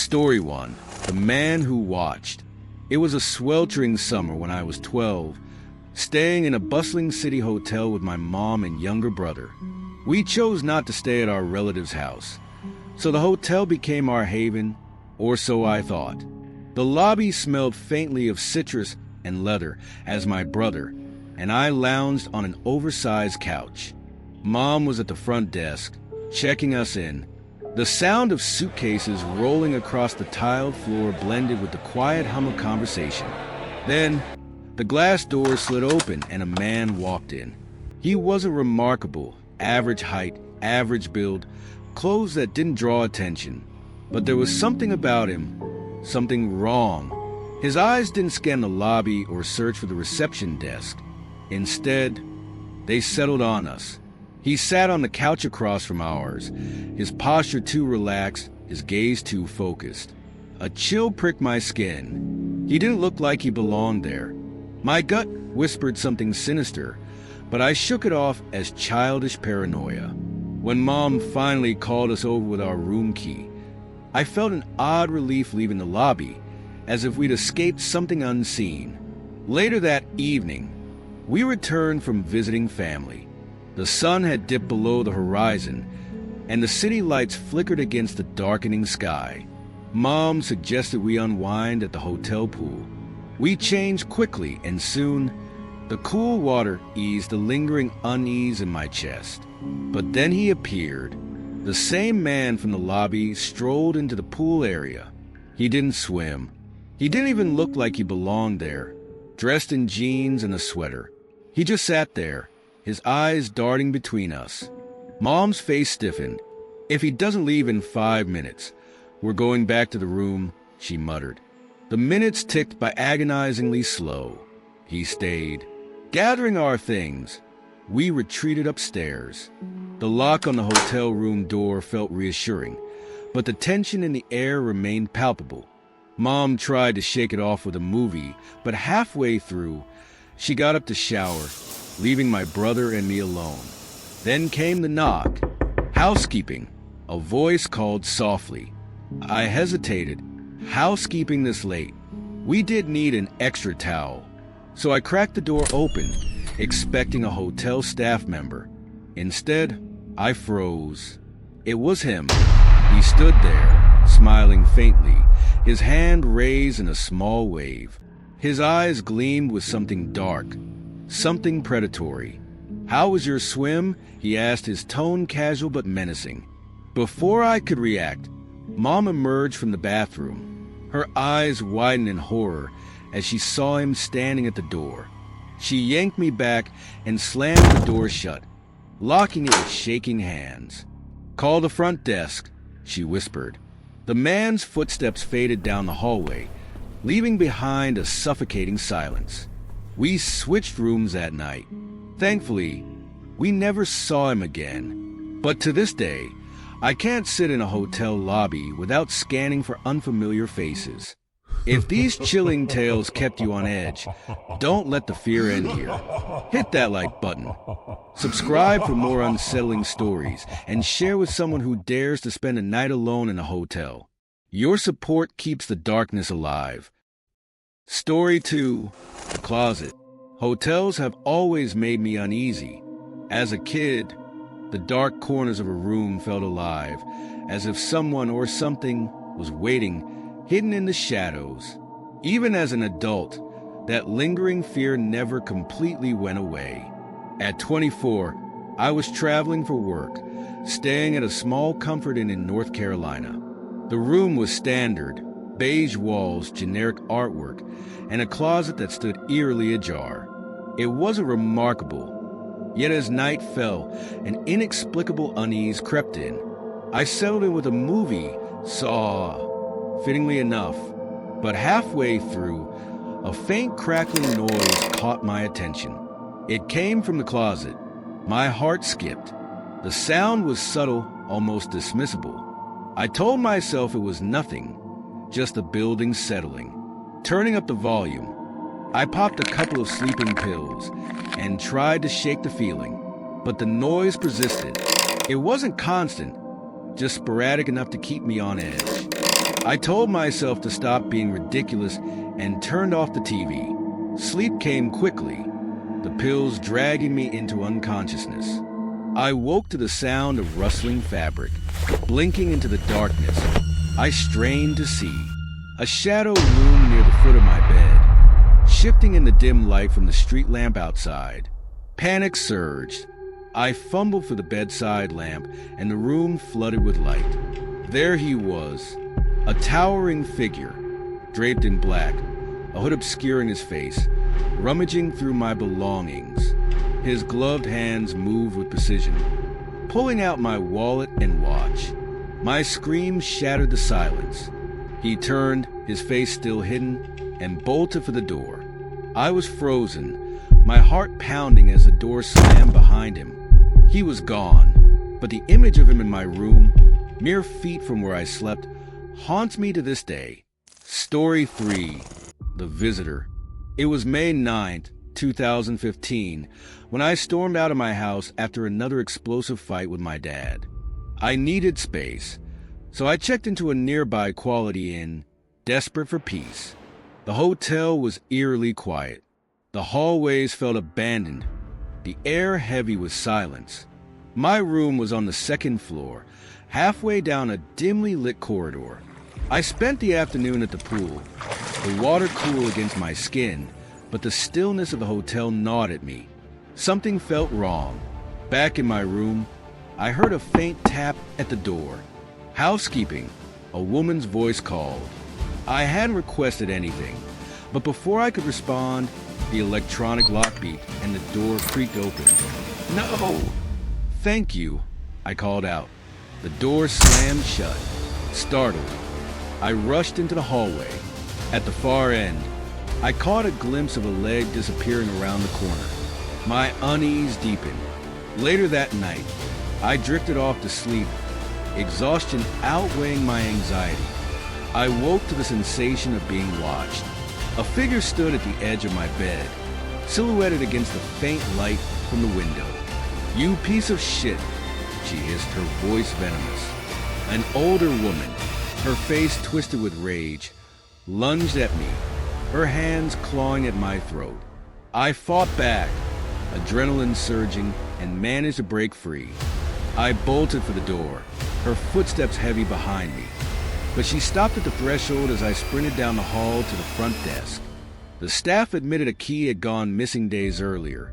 Story 1. The Man Who Watched. It was a sweltering summer when I was 12, staying in a bustling city hotel with my mom and younger brother. We chose not to stay at our relative's house, so the hotel became our haven, or so I thought. The lobby smelled faintly of citrus and leather as my brother and I lounged on an oversized couch. Mom was at the front desk, checking us in. The sound of suitcases rolling across the tiled floor blended with the quiet hum of conversation. Then, the glass door slid open and a man walked in. He wasn't remarkable, average height, average build, clothes that didn't draw attention. But there was something about him, something wrong. His eyes didn't scan the lobby or search for the reception desk. Instead, they settled on us. He sat on the couch across from ours, his posture too relaxed, his gaze too focused. A chill pricked my skin. He didn't look like he belonged there. My gut whispered something sinister, but I shook it off as childish paranoia. When Mom finally called us over with our room key, I felt an odd relief leaving the lobby, as if we'd escaped something unseen. Later that evening, we returned from visiting family. The sun had dipped below the horizon, and the city lights flickered against the darkening sky. Mom suggested we unwind at the hotel pool. We changed quickly, and soon, the cool water eased the lingering unease in my chest. But then he appeared. The same man from the lobby strolled into the pool area. He didn't swim. He didn't even look like he belonged there, dressed in jeans and a sweater. He just sat there, his eyes darting between us. Mom's face stiffened. "If he doesn't leave in 5 minutes, we're going back to the room," she muttered. The minutes ticked by agonizingly slow. He stayed. Gathering our things, we retreated upstairs. The lock on the hotel room door felt reassuring, but the tension in the air remained palpable. Mom tried to shake it off with a movie, but halfway through, she got up to shower, leaving my brother and me alone. Then came the knock. "Housekeeping," a voice called softly. I hesitated. Housekeeping this late? We did need an extra towel. So I cracked the door open, expecting a hotel staff member. Instead, I froze. It was him. He stood there, smiling faintly, his hand raised in a small wave. His eyes gleamed with something dark, something predatory. "How was your swim?" he asked, his tone casual but menacing. Before I could react, Mom emerged from the bathroom. Her eyes widened in horror as she saw him standing at the door. She yanked me back and slammed the door shut, locking it with shaking hands. "Call the front desk," she whispered. The man's footsteps faded down the hallway, leaving behind a suffocating silence. We switched rooms that night. Thankfully, we never saw him again. But to this day, I can't sit in a hotel lobby without scanning for unfamiliar faces. If these chilling tales kept you on edge, don't let the fear end here. Hit that like button. Subscribe for more unsettling stories, and share with someone who dares to spend a night alone in a hotel. Your support keeps the darkness alive. Story 2. The Closet. Hotels have always made me uneasy. As a kid, the dark corners of a room felt alive, as if someone or something was waiting, hidden in the shadows. Even as an adult, that lingering fear never completely went away. At 24, I was traveling for work, staying at a small comfort inn in North Carolina. The room was standard, beige walls, generic artwork, and a closet that stood eerily ajar. It wasn't remarkable. Yet as night fell, an inexplicable unease crept in. I settled in with a movie, Saw, fittingly enough, but halfway through, a faint crackling noise caught my attention. It came from the closet. My heart skipped. The sound was subtle, almost dismissible. I told myself it was nothing, just the building settling. Turning up the volume, I popped a couple of sleeping pills and tried to shake the feeling, but the noise persisted. It wasn't constant, just sporadic enough to keep me on edge. I told myself to stop being ridiculous and turned off the TV. Sleep came quickly, the pills dragging me into unconsciousness. I woke to the sound of rustling fabric. Blinking into the darkness, I strained to see. A shadow loomed near the foot of my bed, shifting in the dim light from the street lamp outside. Panic surged. I fumbled for the bedside lamp, and the room flooded with light. There he was, a towering figure, draped in black, a hood obscuring his face, rummaging through my belongings. His gloved hands moved with precision, pulling out my wallet and watch. My scream shattered the silence. He turned, his face still hidden, and bolted for the door. I was frozen, my heart pounding as the door slammed behind him. He was gone, but the image of him in my room, mere feet from where I slept, haunts me to this day. Story 3. The Visitor. It was May 9th, 2015, when I stormed out of my house after another explosive fight with my dad. I needed space, so I checked into a nearby Quality Inn, desperate for peace. The hotel was eerily quiet. The hallways felt abandoned, the air heavy with silence. My room was on the second floor, halfway down a dimly lit corridor. I spent the afternoon at the pool, the water cool against my skin, but the stillness of the hotel gnawed at me. Something felt wrong. Back in my room, I heard a faint tap at the door. Housekeeping, a woman's voice called. I hadn't requested anything, but before I could respond, the electronic lock beeped and the door creaked open. No! Thank you, I called out. The door slammed shut. Startled, I rushed into the hallway. At the far end, I caught a glimpse of a leg disappearing around the corner. My unease deepened. Later that night, I drifted off to sleep, exhaustion outweighing my anxiety. I woke to the sensation of being watched. A figure stood at the edge of my bed, silhouetted against the faint light from the window. "You piece of shit," she hissed, her voice venomous. An older woman, her face twisted with rage, lunged at me, her hands clawing at my throat. I fought back, adrenaline surging, and managed to break free. I bolted for the door, her footsteps heavy behind me. But she stopped at the threshold as I sprinted down the hall to the front desk. The staff admitted a key had gone missing days earlier.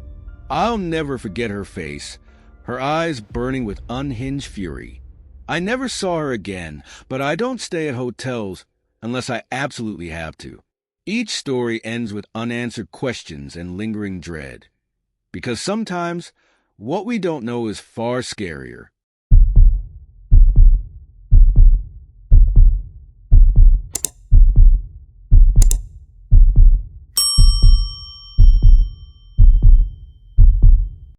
I'll never forget her face, her eyes burning with unhinged fury. I never saw her again, but I don't stay at hotels unless I absolutely have to. Each story ends with unanswered questions and lingering dread. Because sometimes, what we don't know is far scarier